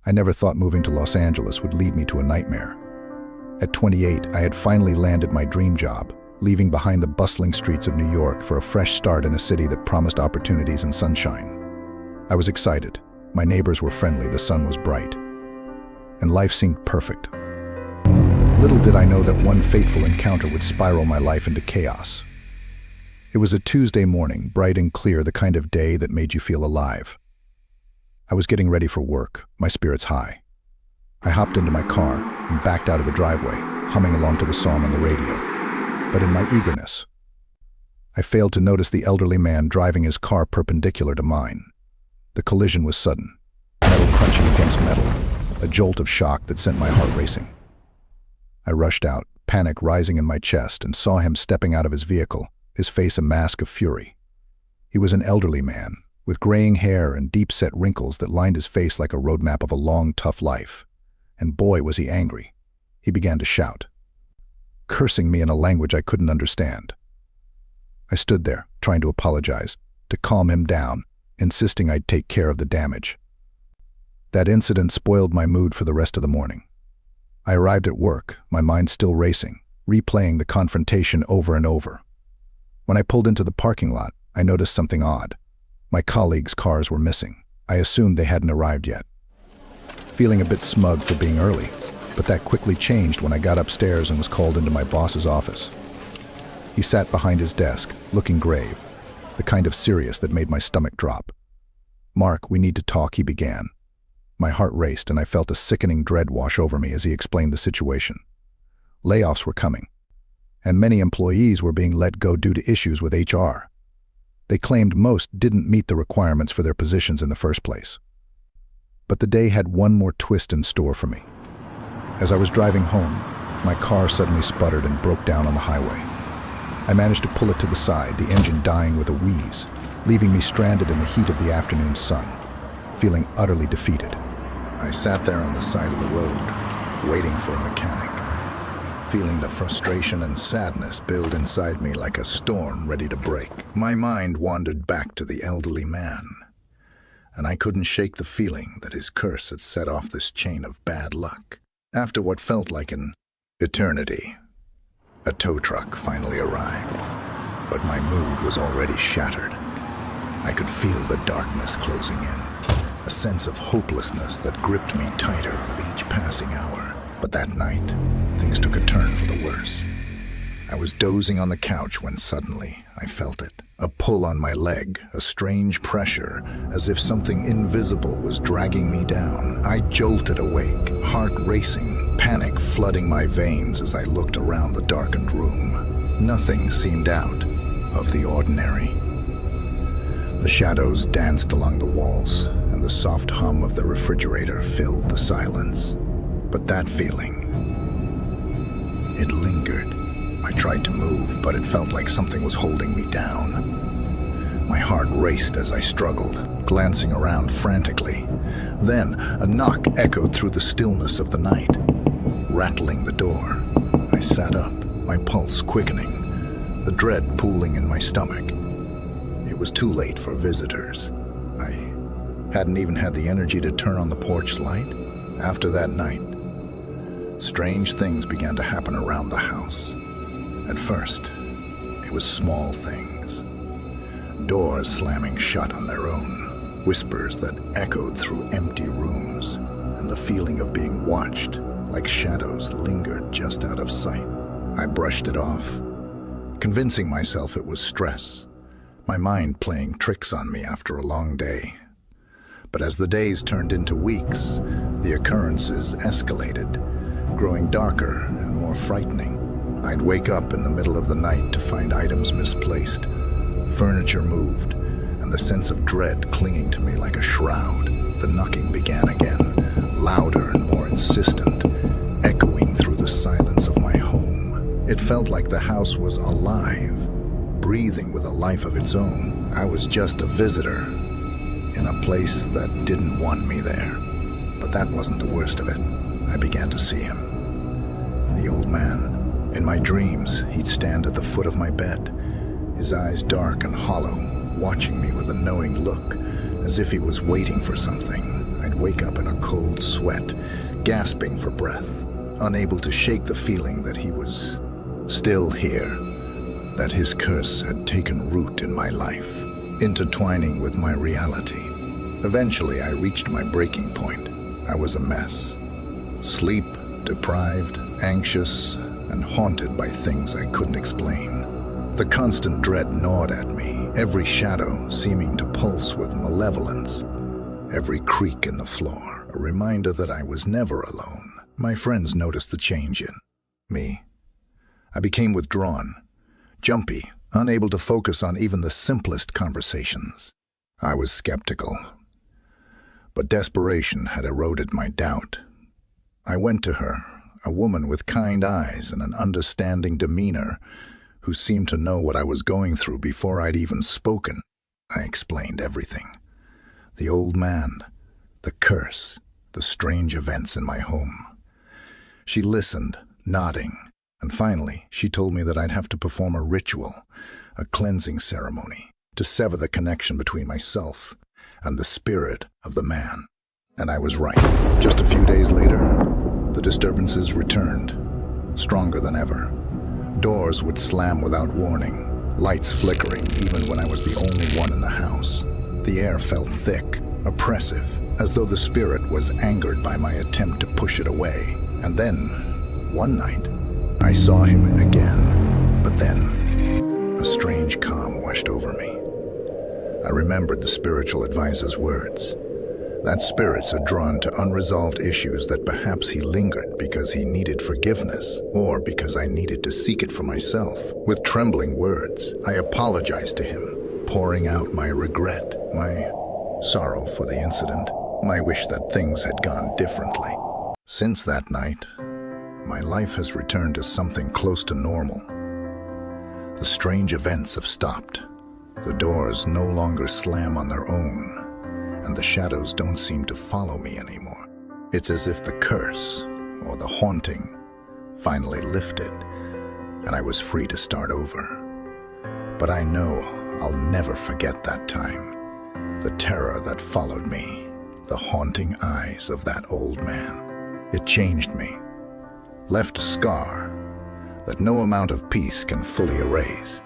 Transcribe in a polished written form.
I never thought moving to Los Angeles would lead me to a nightmare. At 28, I had finally landed my dream job, leaving behind the bustling streets of New York for a fresh start in a city that promised opportunities and sunshine. I was excited. My neighbors were friendly, the sun was bright, and life seemed perfect. Little did I know that one fateful encounter would spiral my life into chaos. It was a Tuesday morning, bright and clear, the kind of day that made you feel alive. I was getting ready for work, my spirits high. I hopped into my car and backed out of the driveway, humming along to the song on the radio. But in my eagerness, I failed to notice the elderly man driving his car perpendicular to mine. The collision was sudden, metal crunching against metal, a jolt of shock that sent my heart racing. I rushed out, panic rising in my chest, and saw him stepping out of his vehicle, his face a mask of fury. He was an elderly man, with graying hair and deep-set wrinkles that lined his face like a roadmap of a long, tough life. And boy, was he angry. He began to shout, cursing me in a language I couldn't understand. I stood there, trying to apologize, to calm him down, insisting I'd take care of the damage. That incident spoiled my mood for the rest of the morning. I arrived at work, my mind still racing, replaying the confrontation over and over. When I pulled into the parking lot, I noticed something odd. My colleagues' cars were missing. I assumed they hadn't arrived yet. Feeling a bit smug for being early, but that quickly changed when I got upstairs and was called into my boss's office. He sat behind his desk, looking grave, the kind of serious that made my stomach drop. "Mark, we need to talk," he began. My heart raced and I felt a sickening dread wash over me as he explained the situation. Layoffs were coming, and many employees were being let go due to issues with HR. They claimed most didn't meet the requirements for their positions in the first place. But the day had one more twist in store for me. As I was driving home, my car suddenly sputtered and broke down on the highway. I managed to pull it to the side, the engine dying with a wheeze, leaving me stranded in the heat of the afternoon sun, feeling utterly defeated. I sat there on the side of the road, waiting for a mechanic, feeling the frustration and sadness build inside me like a storm ready to break. My mind wandered back to the elderly man, and I couldn't shake the feeling that his curse had set off this chain of bad luck. After what felt like an eternity, a tow truck finally arrived, but my mood was already shattered. I could feel the darkness closing in, a sense of hopelessness that gripped me tighter with each passing hour. But that night, things took a turn for the worse. I was dozing on the couch when suddenly I felt it. A pull on my leg, a strange pressure, as if something invisible was dragging me down. I jolted awake, heart racing, panic flooding my veins as I looked around the darkened room. Nothing seemed out of the ordinary. The shadows danced along the walls, and the soft hum of the refrigerator filled the silence. But that feeling, it lingered. I tried to move, but it felt like something was holding me down. My heart raced as I struggled, glancing around frantically. Then, a knock echoed through the stillness of the night, rattling the door. I sat up, my pulse quickening, the dread pooling in my stomach. It was too late for visitors. I hadn't even had the energy to turn on the porch light. After that night, strange things began to happen around the house. At first, it was small things. Doors slamming shut on their own, whispers that echoed through empty rooms, and the feeling of being watched, like shadows, lingered just out of sight. I brushed it off, convincing myself it was stress, my mind playing tricks on me after a long day. But as the days turned into weeks, the occurrences escalated, growing darker and more frightening. I'd wake up in the middle of the night to find items misplaced, furniture moved, and the sense of dread clinging to me like a shroud. The knocking began again, louder and more insistent, echoing through the silence of my home. It felt like the house was alive, breathing with a life of its own. I was just a visitor in a place that didn't want me there. But that wasn't the worst of it. I began to see him. The old man. In my dreams, he'd stand at the foot of my bed, his eyes dark and hollow, watching me with a knowing look, as if he was waiting for something. I'd wake up in a cold sweat, gasping for breath, unable to shake the feeling that he was still here, that his curse had taken root in my life, intertwining with my reality. Eventually, I reached my breaking point. I was a mess. Sleep deprived, anxious, and haunted by things I couldn't explain. The constant dread gnawed at me, every shadow seeming to pulse with malevolence, every creak in the floor, a reminder that I was never alone. My friends noticed the change in me. I became withdrawn, jumpy, unable to focus on even the simplest conversations. I was skeptical, but desperation had eroded my doubt. I went to her, a woman with kind eyes and an understanding demeanor, who seemed to know what I was going through before I'd even spoken. I explained everything. The old man, the curse, the strange events in my home. She listened, nodding, and finally she told me that I'd have to perform a ritual, a cleansing ceremony, to sever the connection between myself and the spirit of the man. And I was right. Just a few days later, the disturbances returned, stronger than ever. Doors would slam without warning, lights flickering even when I was the only one in the house. The air felt thick, oppressive, as though the spirit was angered by my attempt to push it away. And then, one night, I saw him again. But then, a strange calm washed over me. I remembered the spiritual advisor's words, that spirits are drawn to unresolved issues, that perhaps he lingered because he needed forgiveness, or because I needed to seek it for myself. With trembling words, I apologized to him, pouring out my regret, my sorrow for the incident, my wish that things had gone differently. Since that night, my life has returned to something close to normal. The strange events have stopped. The doors no longer slam on their own, and the shadows don't seem to follow me anymore. It's as if the curse, or the haunting, finally lifted, and I was free to start over. But I know I'll never forget that time, the terror that followed me, the haunting eyes of that old man. It changed me, left a scar that no amount of peace can fully erase.